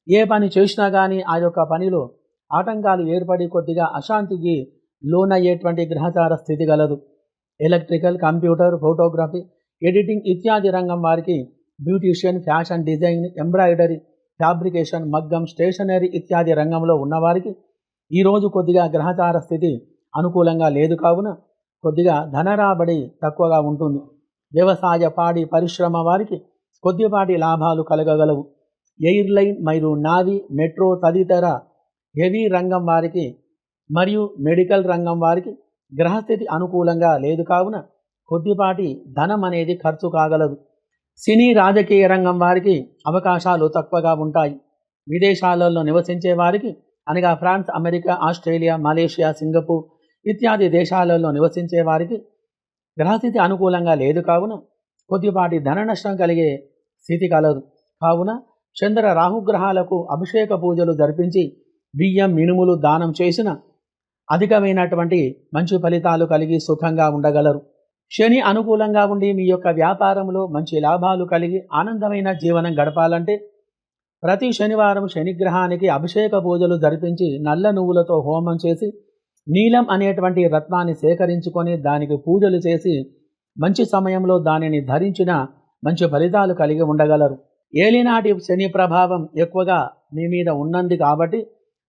ఏ పని చేసినా కానీ ఆ యొక్క పనిలో ఆటంకాలు ఏర్పడి కొద్దిగా అశాంతికి లోనయ్యేటువంటి గ్రహచార స్థితి గలదు. ఎలక్ట్రికల్, కంప్యూటర్, ఫోటోగ్రఫీ, ఎడిటింగ్ ఇత్యాది రంగం వారికి beautician, fashion design, embroidery, fabrication, మగ్గం, స్టేషనరీ ఇత్యాది రంగంలో ఉన్నవారికి ఈరోజు కొద్దిగా గ్రహచార స్థితి అనుకూలంగా లేదు కావున కొద్దిగా ధనరాబడి తక్కువగా ఉంటుంది. వ్యవసాయ, పాడి పరిశ్రమ వారికి కొద్దిపాటి లాభాలు కలగగలవు. ఎయిర్లైన్ మరియు నావీ, మెట్రో తదితర హెవీ రంగం వారికి మరియు మెడికల్ రంగం వారికి గ్రహస్థితి అనుకూలంగా లేదు కావున కొద్దిపాటి ధనం అనేది ఖర్చు కాగలదు. సినీ రాజకీయ రంగం వారికి అవకాశాలు తక్కువగా ఉంటాయి. విదేశాలలో నివసించే వారికి అనగా France, America, Australia, Malaysia, Singapore ఇత్యాది దేశాలలో నివసించే వారికి గ్రహస్థితి అనుకూలంగా లేదు కావున కొద్దిపాటి ధన నష్టం కలిగే స్థితి కలదు. కావున చంద్ర రాహుగ్రహాలకు అభిషేక పూజలు జరిపించి బియ్యం, మినుములు దానం చేసిన అధికమైనటువంటి మంచి ఫలితాలు కలిగి సుఖంగా ఉండగలరు. శని అనుకూలంగా ఉండి మీ యొక్క వ్యాపారంలో మంచి లాభాలు కలిగి ఆనందమైన జీవనం గడపాలంటే ప్రతి శనివారం శనిగ్రహానికి అభిషేక పూజలు జరిపించి నల్ల నువ్వులతో హోమం చేసి నీలం అనేటువంటి రత్నాన్ని సేకరించుకొని దానికి పూజలు చేసి మంచి సమయంలో దానిని ధరించిన మంచి ఫలితాలు కలిగి ఉండగలరు. ఏలినాటి శని ప్రభావం ఎక్కువగా మీ మీద ఉన్నది కాబట్టి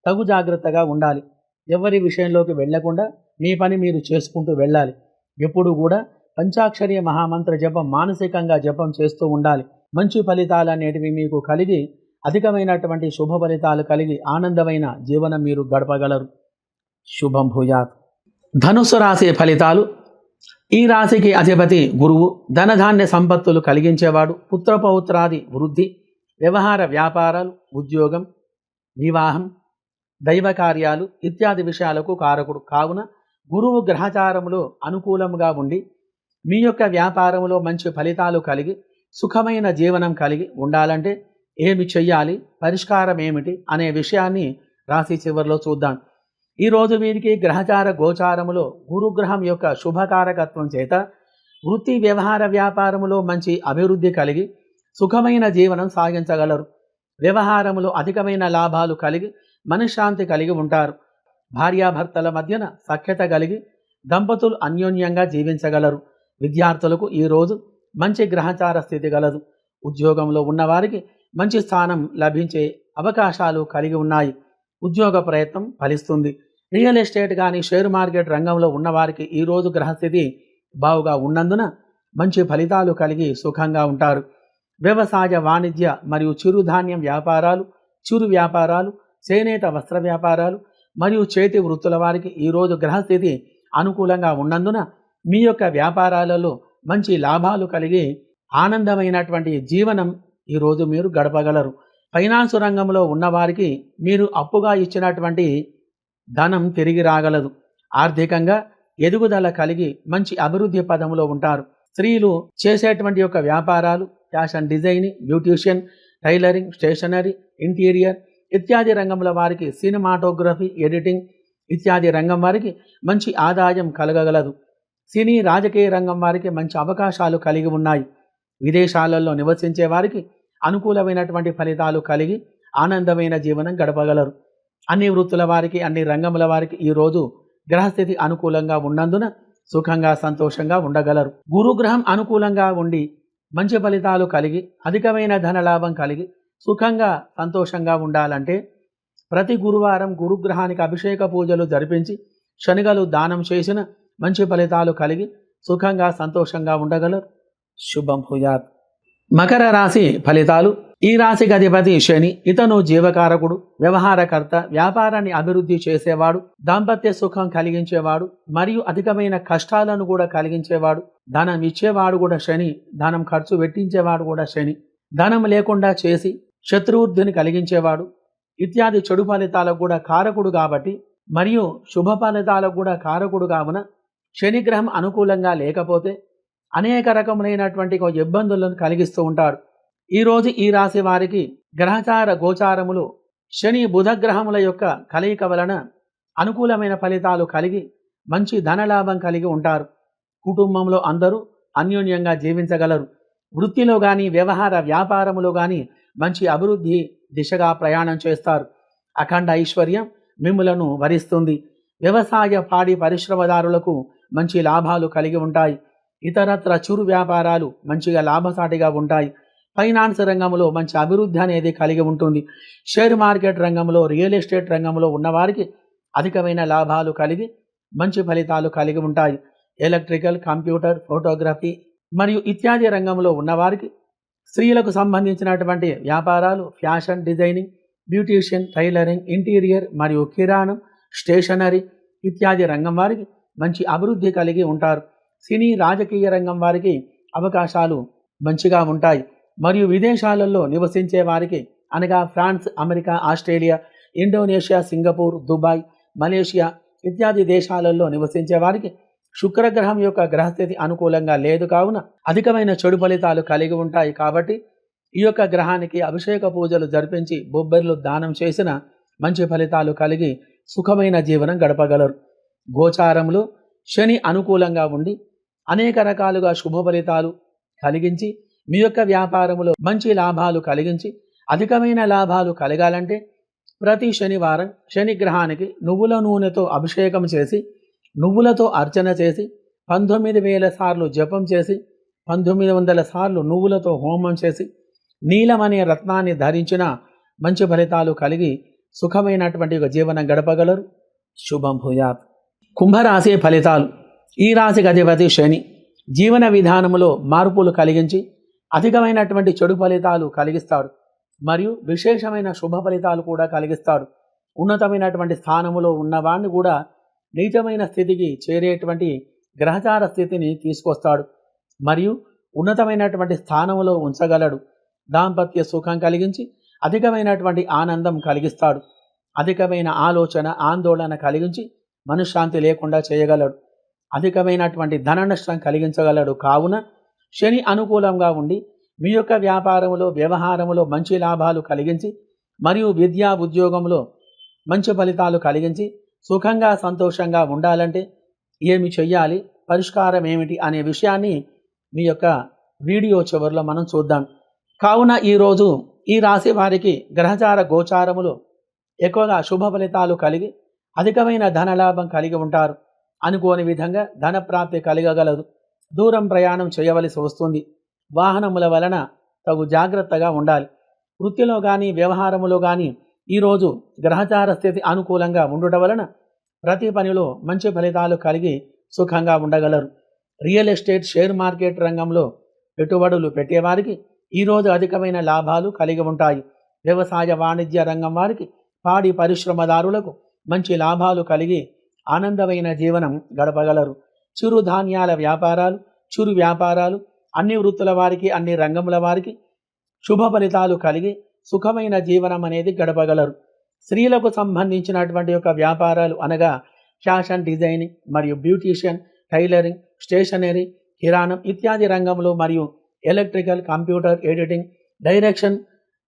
తగు జాగ్రత్తగా ఉండాలి. ఎవరి విషయంలోకి వెళ్లకుండా మీ పని మీరు చేసుకుంటూ వెళ్ళాలి. ఎప్పుడు కూడా పంచాక్షరి మహామంత్ర జపం మానసికంగా జపం చేస్తూ ఉండాలి. మంచి ఫలితాలు అనేటివి మీకు కలిగి అధికమైనటువంటి శుభ ఫలితాలు కలిగి ఆనందమైన జీవనం మీరు గడపగలరు. శుభం భూయాత్. ధనుసు రాశి ఫలితాలు. ఈ రాశికి అధిపతి గురువు. ధనధాన్య సంపత్తులు కలిగించేవాడు. పుత్రపౌత్రాది వృద్ధి, వ్యవహార వ్యాపారాలు, ఉద్యోగం, వివాహం, దైవ కార్యాలు ఇత్యాది విషయాలకు కారకుడు. కావున గురువు గ్రహచారములో అనుకూలంగా ఉండి మీ యొక్క వ్యాపారంలో మంచి ఫలితాలు కలిగి సుఖమైన జీవనం కలిగి ఉండాలంటే ఏమి చెయ్యాలి, పరిష్కారం ఏమిటి అనే విషయాన్ని రాశి చివరిలో చూద్దాం. ఈరోజు వీరికి గ్రహచార గోచారములో గురుగ్రహం యొక్క శుభకారకత్వం చేత వృత్తి వ్యవహార వ్యాపారములో మంచి అభివృద్ధి కలిగి సుఖమైన జీవనం సాగించగలరు. వ్యవహారములో అధికమైన లాభాలు కలిగి మనశ్శాంతి కలిగి ఉంటారు. భార్యాభర్తల మధ్యన సఖ్యత కలిగి దంపతులు అన్యోన్యంగా జీవించగలరు. విద్యార్థులకు ఈరోజు మంచి గ్రహచార స్థితి గలదు. ఉద్యోగంలో ఉన్నవారికి మంచి స్థానం లభించే అవకాశాలు కలిగి ఉన్నాయి. ఉద్యోగ ప్రయత్నం ఫలిస్తుంది. రియల్ ఎస్టేట్ కానీ షేర్ మార్కెట్ రంగంలో ఉన్నవారికి ఈరోజు గ్రహస్థితి బావుగా ఉన్నందున మంచి ఫలితాలు కలిగి సుఖంగా ఉంటారు. వ్యవసాయ, వాణిజ్య మరియు చిరుధాన్యం వ్యాపారాలు, చిరు వ్యాపారాలు, చేనేత వస్త్ర వ్యాపారాలు మరియు చేతి వృత్తుల వారికి ఈరోజు గ్రహస్థితి అనుకూలంగా ఉన్నందున మీ యొక్క వ్యాపారాలలో మంచి లాభాలు కలిగి ఆనందమైనటువంటి జీవనం ఈరోజు మీరు గడపగలరు. ఫైనాన్స్ రంగంలో ఉన్నవారికి మీరు అప్పుగా ఇచ్చినటువంటి ధనం తిరిగి రాగలదు. ఆర్థికంగా ఎదుగుదల కలిగి మంచి అభివృద్ధి పదంలో ఉంటారు. స్త్రీలు చేసేటువంటి యొక్క వ్యాపారాలు, fashion designing, beautician, tailoring, stationery, interior ఇత్యాది రంగంలో వారికి, సినిమాటోగ్రఫీ, ఎడిటింగ్ ఇత్యాది రంగం వారికి మంచి ఆదాయం కలగగలదు. సినీ, రాజకీయ రంగం వారికి మంచి అవకాశాలు కలిగి ఉన్నాయి. విదేశాలలో నివసించే వారికి అనుకూలమైనటువంటి ఫలితాలు కలిగి ఆనందమైన జీవనం గడపగలరు. అన్ని వృత్తుల వారికి, అన్ని రంగముల వారికి ఈరోజు గ్రహస్థితి అనుకూలంగా ఉన్నందున సుఖంగా సంతోషంగా ఉండగలరు. గురుగ్రహం అనుకూలంగా ఉండి మంచి ఫలితాలు కలిగి అధికమైన ధనలాభం కలిగి సుఖంగా సంతోషంగా ఉండాలంటే ప్రతి గురువారం గురుగ్రహానికి అభిషేక పూజలు జరిపించి శనగలు దానం చేసిన మంచి ఫలితాలు కలిగి సుఖంగా సంతోషంగా ఉండగలరు. శుభం భూయాత్. మకర రాశి ఫలితాలు. ఈ రాశికి అధిపతి శని. ఇతను జీవకారకుడు, వ్యవహారకర్త, వ్యాపారాన్ని అభివృద్ధి చేసేవాడు, దాంపత్య సుఖం కలిగించేవాడు మరియు అధికమైన కష్టాలను కూడా కలిగించేవాడు. ధనం ఇచ్చేవాడు కూడా శని, ధనం ఖర్చు పెట్టించేవాడు కూడా శని, ధనం లేకుండా చేసి శత్రువృద్ధిని కలిగించేవాడు ఇత్యాది చెడు ఫలితాలకు కూడా కారకుడు కాబట్టి మరియు శుభ ఫలితాలకు కూడా కారకుడు కావున శనిగ్రహం అనుకూలంగా లేకపోతే అనేక రకములైనటువంటి ఇబ్బందులను కలిగిస్తూ ఉంటాడు. ఈరోజు ఈ రాశి వారికి గ్రహచార గోచారములు శని బుధగ్రహముల యొక్క కలయిక వలన అనుకూలమైన ఫలితాలు కలిగి మంచి ధనలాభం కలిగి ఉంటారు. కుటుంబంలో అందరూ అన్యోన్యంగా జీవించగలరు. వృత్తిలో కానీ, వ్యవహార వ్యాపారములో కానీ మంచి అభివృద్ధి దిశగా ప్రయాణం చేస్తారు. అఖండ ఐశ్వర్యం మిమ్ములను వరిస్తుంది. వ్యవసాయ, పాడి పరిశ్రమదారులకు మంచి లాభాలు కలిగి ఉంటాయి. ఇతరత్ర చిరు వ్యాపారాలు మంచిగా లాభసాటిగా ఉంటాయి. ఫైనాన్స్ రంగంలో మంచి అభివృద్ధి అనేది కలిగి ఉంటుంది. షేర్ మార్కెట్ రంగంలో, రియల్ ఎస్టేట్ రంగంలో ఉన్నవారికి అధికమైన లాభాలు కలిగి మంచి ఫలితాలు కలిగి ఉంటాయి. ఎలక్ట్రికల్, కంప్యూటర్, ఫోటోగ్రఫీ మరియు ఇత్యాది రంగంలో ఉన్నవారికి, స్త్రీలకు సంబంధించినటువంటి వ్యాపారాలు, fashion designing, beautician, tailoring, interior మరియు కిరాణం, స్టేషనరీ ఇత్యాది రంగం వారికి మంచి అభివృద్ధి కలిగి ఉంటారు. సినీ, రాజకీయ రంగం వారికి అవకాశాలు మంచిగా ఉంటాయి. మరియు విదేశాలలో నివసించే వారికి అనగా France, America, Australia, Indonesia, Singapore, Dubai, Malaysia ఇత్యాది దేశాలలో నివసించే వారికి శుక్రగ్రహం యొక్క గ్రహస్థితి అనుకూలంగా లేదు కావున అధికమైన చెడు ఫలితాలు కలిగి ఉంటాయి. కాబట్టి ఈ యొక్క గ్రహానికి అభిషేక పూజలు జరిపించి బొబ్బర్లు దానం చేసిన మంచి ఫలితాలు కలిగి సుఖమైన జీవనం గడపగలరు. గోచారంలో శని అనుకూలంగా ఉండి అనేక రకాలుగా శుభ ఫలితాలు కలిగించి మీ యొక్క వ్యాపారములో మంచి లాభాలు కలిగించి అధికమైన లాభాలు కలగాలంటే ప్రతి శనివారం శని గ్రహానికి నువ్వుల నూనెతో అభిషేకం చేసి, నువ్వులతో అర్చన చేసి, 19,000 సార్లు జపం చేసి, 1900 సార్లు నువ్వులతో హోమం చేసి, నీలమనే రత్నాన్ని ధరించిన మంచి ఫలితాలు కలిగి సుఖమైనటువంటి ఒక జీవనం గడపగలరు. శుభం భూయాత్. కుంభరాశి ఫలితాలు. ఈ రాశికి అధిపతి శని. జీవన విధానములో మార్పులు కలిగించి అధికమైనటువంటి చెడు ఫలితాలు కలిగిస్తాడు మరియు విశేషమైన శుభ ఫలితాలు కూడా కలిగిస్తాడు. ఉన్నతమైనటువంటి స్థానములో ఉన్నవాడిని కూడా నీచమైన స్థితికి చేరేటువంటి గ్రహచార స్థితిని తీసుకొస్తాడు మరియు ఉన్నతమైనటువంటి స్థానములో ఉంచగలడు. దాంపత్య సుఖం కలిగించి అధికమైనటువంటి ఆనందం కలిగిస్తాడు. అధికమైన ఆలోచన, ఆందోళన కలిగించి మనశ్శాంతి లేకుండా చేయగలడు. అధికమైనటువంటి ధన నష్టం కలిగించగలడు. కావున శని అనుకూలంగా ఉండి మీ యొక్క వ్యాపారములో, వ్యవహారములో మంచి లాభాలు కలిగించి మరియు విద్యా ఉద్యోగంలో మంచి ఫలితాలు కలిగించి సుఖంగా సంతోషంగా ఉండాలంటే ఏమి చెయ్యాలి, పరిష్కారం ఏమిటి అనే విషయాన్ని మీ యొక్క వీడియో చివరిలో మనం చూద్దాం. కావున ఈరోజు ఈ రాశి వారికి గ్రహచార గోచారములు ఎక్కువగా శుభ ఫలితాలు కలిగి అధికమైన ధనలాభం కలిగి ఉంటారు. అనుకోని విధంగా ధన ప్రాప్తి కలగగలదు. దూరం ప్రయాణం చేయవలసి వస్తుంది. వాహనముల వలన తగు జాగ్రత్తగా ఉండాలి. వృత్తిలో కానీ, వ్యవహారములో కానీ ఈరోజు గ్రహచార స్థితి అనుకూలంగా ఉండటం వలన ప్రతి పనిలో మంచి ఫలితాలు కలిగి సుఖంగా ఉండగలరు. రియల్ ఎస్టేట్, షేర్ మార్కెట్ రంగంలో పెట్టుబడులు పెట్టేవారికి ఈరోజు అధికమైన లాభాలు కలిగి ఉంటాయి. వ్యవసాయ వాణిజ్య రంగం వారికి, పాడి పరిశ్రమదారులకు మంచి లాభాలు కలిగి ఆనందమైన జీవనం గడపగలరు. చిరుధాన్యాల వ్యాపారాలు, చిరు వ్యాపారాలు, అన్ని వృత్తుల వారికి, అన్ని రంగముల వారికి శుభ ఫలితాలు కలిగి సుఖమైన జీవనం అనేది గడపగలరు. స్త్రీలకు సంబంధించినటువంటి యొక్క వ్యాపారాలు అనగా ఫ్యాషన్ డిజైనింగ్ మరియు బ్యూటీషియన్, టైలరింగ్, స్టేషనరీ, కిరాణం ఇత్యాది రంగంలో మరియు ఎలక్ట్రికల్, కంప్యూటర్, ఎడిటింగ్, డైరెక్షన్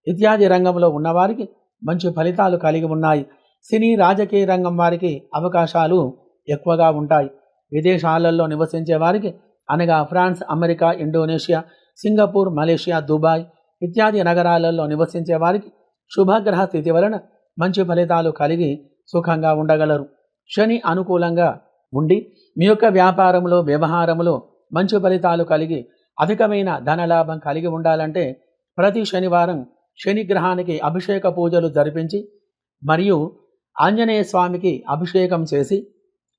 ఇత్యాది రంగంలో ఉన్నవారికి మంచి ఫలితాలు కలిగి ఉన్నాయి. సినీ, రాజకీయ రంగం వారికి అవకాశాలు ఎక్కువగా ఉంటాయి. విదేశాలలో నివసించే వారికి అనగా France, America, Indonesia, Singapore, Malaysia, Dubai ఇత్యాది నగరాలలో నివసించే వారికి శుభగ్రహ స్థితి వలన మంచి ఫలితాలు కలిగి సుఖంగా ఉండగలరు. శని అనుకూలంగా ఉండి మీ యొక్క వ్యాపారంలో, వ్యవహారంలో మంచి ఫలితాలు కలిగి అధికమైన ధనలాభం కలిగి ఉండాలంటే ప్రతి శనివారం శని గ్రహానికి అభిషేక పూజలు జరిపించి మరియు ఆంజనేయ స్వామికి అభిషేకం చేసి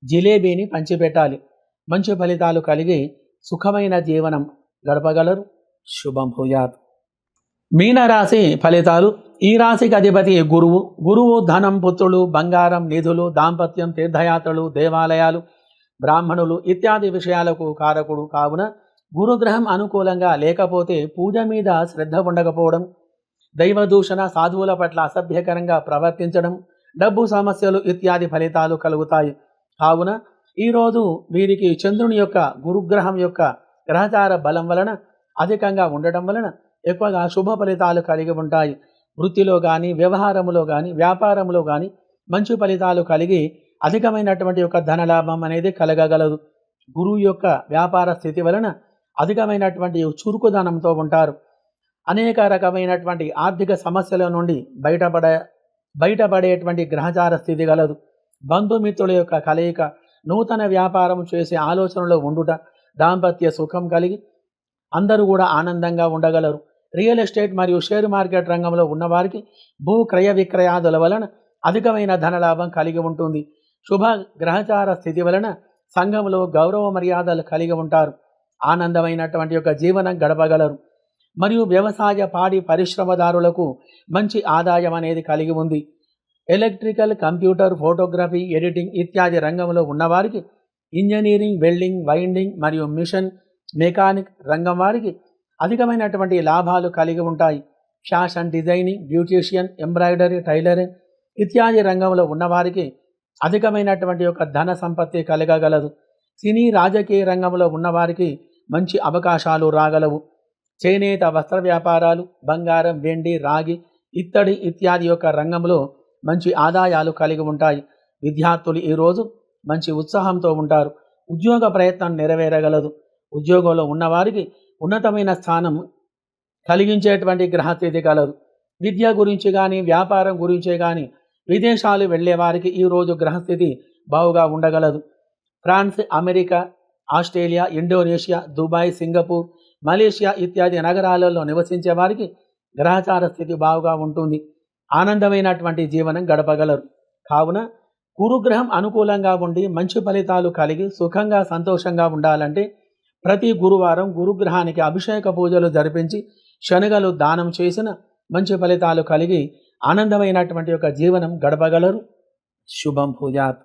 జిలేబీని పంచిపెట్టాలి. మంచి ఫలితాలు కలిగి సుఖమైన జీవనం గడపగలరు. శుభం భూయాత్. మీనరాశి ఫలితాలు. ఈ రాశికి అధిపతి గురువు. గురువు ధనం, పుత్రులు, బంగారం, నిధులు, దాంపత్యం, తీర్థయాత్రలు, దేవాలయాలు, బ్రాహ్మణులు ఇత్యాది విషయాలకు కారకుడు. కావున గురుగ్రహం అనుకూలంగా లేకపోతే పూజ మీద శ్రద్ధ ఉండకపోవడం, దైవదూషణ, సాధువుల పట్ల అసభ్యకరంగా ప్రవర్తించడం, డబ్బు సమస్యలు ఇత్యాది ఫలితాలు కలుగుతాయి. కావున ఈరోజు వీరికి చంద్రుని యొక్క, గురుగ్రహం యొక్క గ్రహచార బలం వలన అధికంగా ఉండటం వలన ఎక్కువగా శుభ ఫలితాలు కలిగి ఉంటాయి. వృత్తిలో కానీ, వ్యవహారములో కానీ, వ్యాపారంలో కానీ మంచి ఫలితాలు కలిగి అధికమైనటువంటి యొక్క ధనలాభం అనేది కలగగలదు. గురువు యొక్క వ్యాపార స్థితి వలన అధికమైనటువంటి చురుకుదనంతో ఉంటారు. అనేక రకమైనటువంటి ఆర్థిక సమస్యల నుండి బయటపడేటువంటి గ్రహచార స్థితి గలదు. బంధుమిత్రుల యొక్క కలయిక, నూతన వ్యాపారం చేసే ఆలోచనలో ఉండుట, దాంపత్య సుఖం కలిగి అందరూ కూడా ఆనందంగా ఉండగలరు. రియల్ ఎస్టేట్ మరియు షేర్ మార్కెట్ రంగంలో ఉన్నవారికి భూ క్రయ విక్రయాదుల వలన అధికమైన ధనలాభం కలిగి ఉంటుంది. శుభ గ్రహచార స్థితి వలన సంఘంలో గౌరవ మర్యాదలు కలిగి ఉంటారు. ఆనందమైనటువంటి యొక్క జీవనం గడపగలరు. మరియు వ్యవసాయ, పాడి పరిశ్రమదారులకు మంచి ఆదాయం అనేది కలిగి ఉంది. ఎలక్ట్రికల్, కంప్యూటర్, ఫోటోగ్రఫీ, ఎడిటింగ్ ఇత్యాది రంగంలో ఉన్నవారికి, ఇంజనీరింగ్, వెల్డింగ్, వైండింగ్ మరియు మిషన్ మెకానిక్ రంగం వారికి అధికమైనటువంటి లాభాలు కలిగి ఉంటాయి. Fashion designing, beautician, embroidery, tailoring ఇత్యాది రంగంలో ఉన్నవారికి అధికమైనటువంటి యొక్క ధన సంపత్తి కలగగలదు. సినీ, రాజకీయ రంగంలో ఉన్నవారికి మంచి అవకాశాలు రాగలవు. చేనేత వస్త్ర వ్యాపారాలు, బంగారం, వెండి, రాగి, ఇత్తడి ఇత్యాది యొక్క రంగంలో మంచి ఆదాయాలు కలిగి ఉంటాయి. విద్యార్థులు ఈరోజు మంచి ఉత్సాహంతో ఉంటారు. ఉద్యోగ ప్రయత్నం నెరవేరగలదు. ఉద్యోగంలో ఉన్నవారికి ఉన్నతమైన స్థానం కలిగించేటువంటి గ్రహస్థితి కలదు. విద్య గురించి కానీ, వ్యాపారం గురించే కానీ విదేశాలు వెళ్ళే వారికి ఈరోజు గ్రహస్థితి బాగుగా ఉండగలదు. France, America, Australia, Indonesia, Dubai, Singapore, Malaysia ఇత్యాది నగరాలలో నివసించే వారికి గ్రహచార స్థితి బాగుగా ఉంటుంది. ఆనందమైనటువంటి జీవనం గడపగలరు. కావున గురుగ్రహం అనుకూలంగా ఉండి మంచి ఫలితాలు కలిగి సుఖంగా, సంతోషంగా ఉండాలంటే ప్రతి గురువారం గురుగ్రహానికి అభిషేక పూజలు జరిపించి శనగలు దానం చేసిన మంచి ఫలితాలు కలిగి ఆనందమైనటువంటి యొక్క జీవనం గడపగలరు. శుభం భూయాత్.